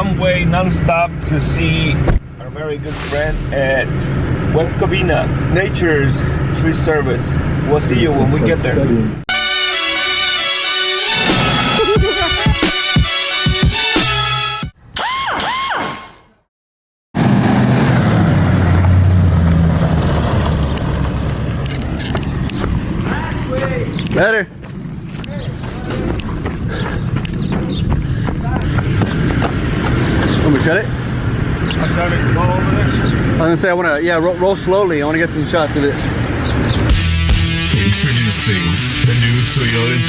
one way non-stop to see our very good friend at West Covina Nature's Tree Service. We'll see you when we get there. Better. Want me to shut it? I'll shut it. Go over there. I was gonna say I wanna, yeah, roll slowly. I wanna get some shots of it. Introducing the new Toyota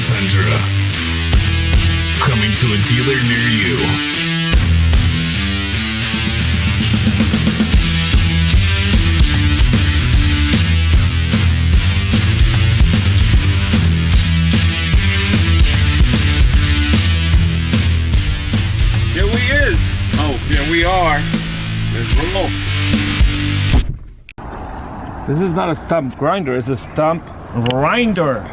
Tundra. Coming to a dealer near you. Here we are. Let's roll. This is not a stump grinder, it's a stump grinder.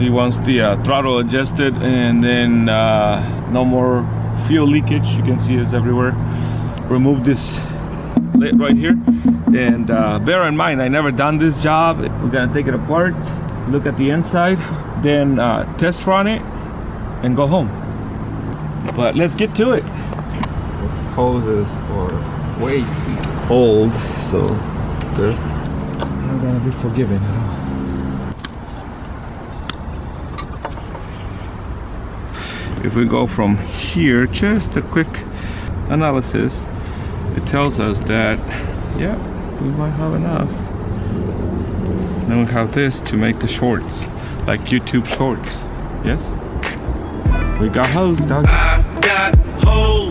He wants the throttle adjusted and then no more fuel leakage. You can see this everywhere. Remove this lid right here. And bear in mind, I never done this job. We're gonna take it apart, look at the inside, then test run it and go home. But let's get to it. Hoses are way too old, so they're not gonna be forgiving at all. If we go from here, just a quick analysis, it tells us that, yeah, we might have enough. Then we have this to make the shorts, like YouTube shorts. Yes? We got hose, dog.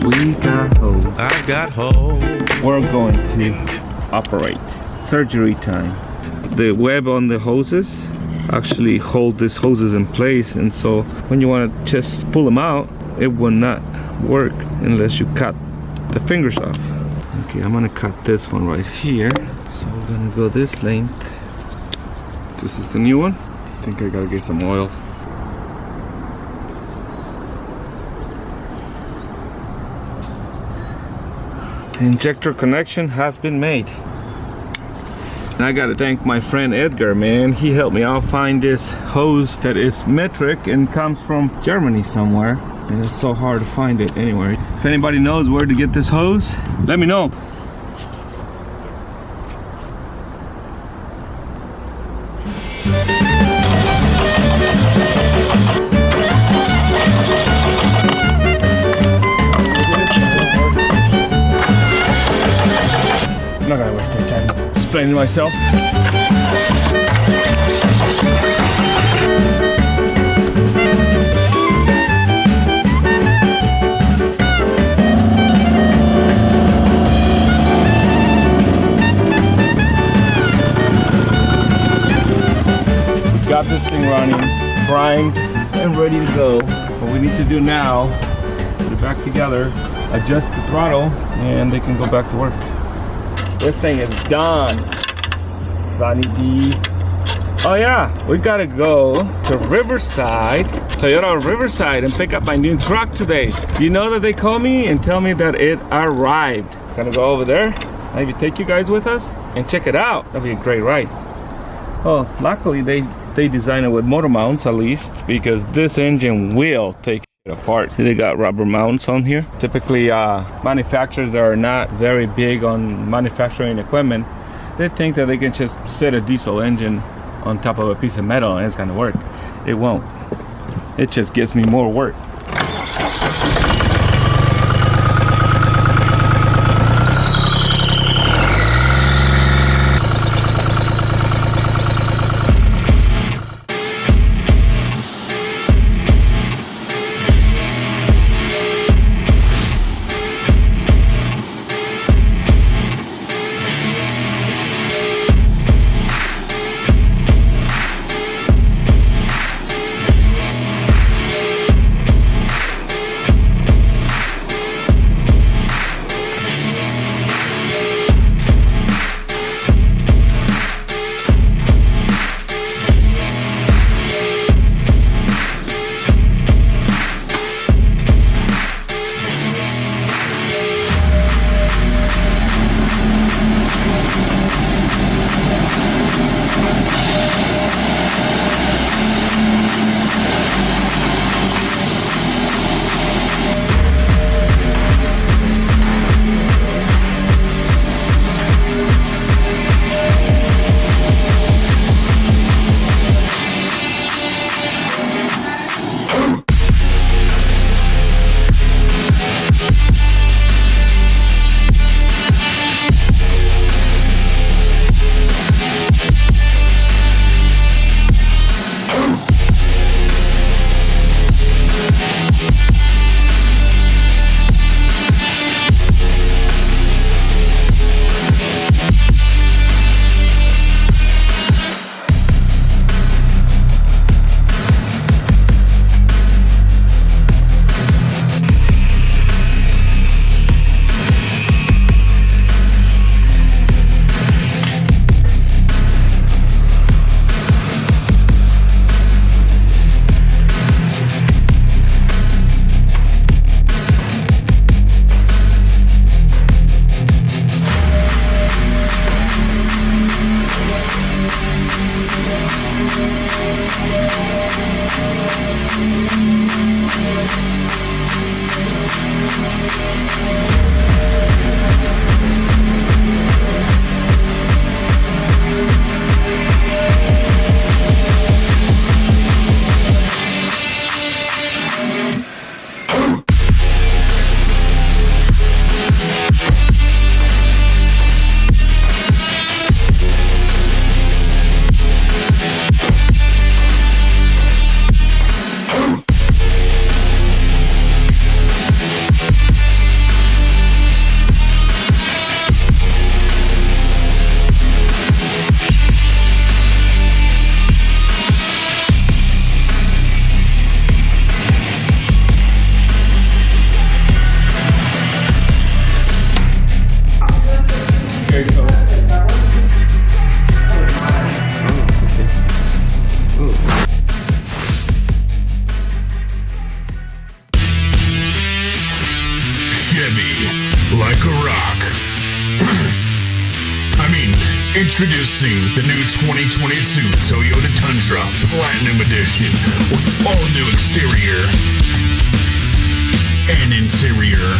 We got hose. I got hose. We're going to operate. Surgery time. The web on the hoses actually hold these hoses in place, and so when you want to just pull them out, it will not work unless you cut the fingers off. Okay, I'm gonna cut this one right here. So we're gonna go this length. This is the new one. I think I gotta get some oil. Injector connection has been made. And I gotta thank my friend Edgar, man. He helped me out find this hose that is metric and comes from Germany somewhere. And it's so hard to find it anywhere. If anybody knows where to get this hose, let me know. I'm not gonna waste any time explaining myself. Got this thing running, primed and ready to go. What we need to do now, put it back together, adjust the throttle, and they can go back to work. This thing is done, Sonny D. Oh yeah, we gotta go to Riverside, Toyota Riverside, and pick up my new truck today. You know that they call me and tell me that it arrived. Gonna go over there, maybe take you guys with us and check it out. That'll be a great ride. Oh, luckily they design it with motor mounts at least, because this engine will take it apart. See, they got rubber mounts on here. Typically manufacturers that are not very big on manufacturing equipment, they think that they can just set a diesel engine on top of a piece of metal and it's gonna work. It won't. It just gives me more work. Introducing the new 2022 Toyota Tundra Platinum Edition with all new exterior and interior.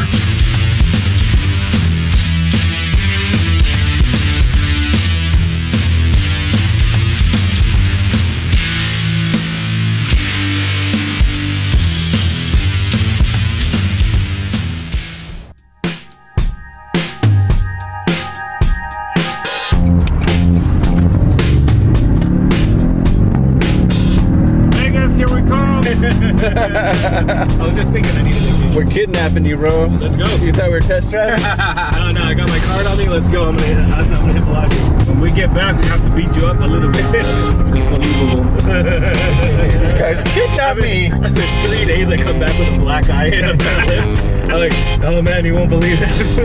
I was just thinking I needed to get. We're kidnapping you, bro. Let's go. You thought we were test driving? No, I got my card on me. Let's go. I'm gonna hit Bellagio. When we get back, we have to beat you up a little bit. Unbelievable. This guy's kidnapped me. I said 3 days. I come back with a black eye and a bad lip. I'm like, oh man, you won't believe it. See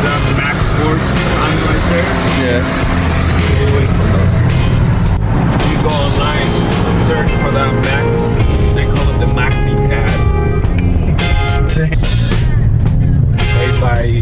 that Max Force on right there? Yeah. Wait for those. If you go online, search for that Max, they call it the Maxi Pad. Made by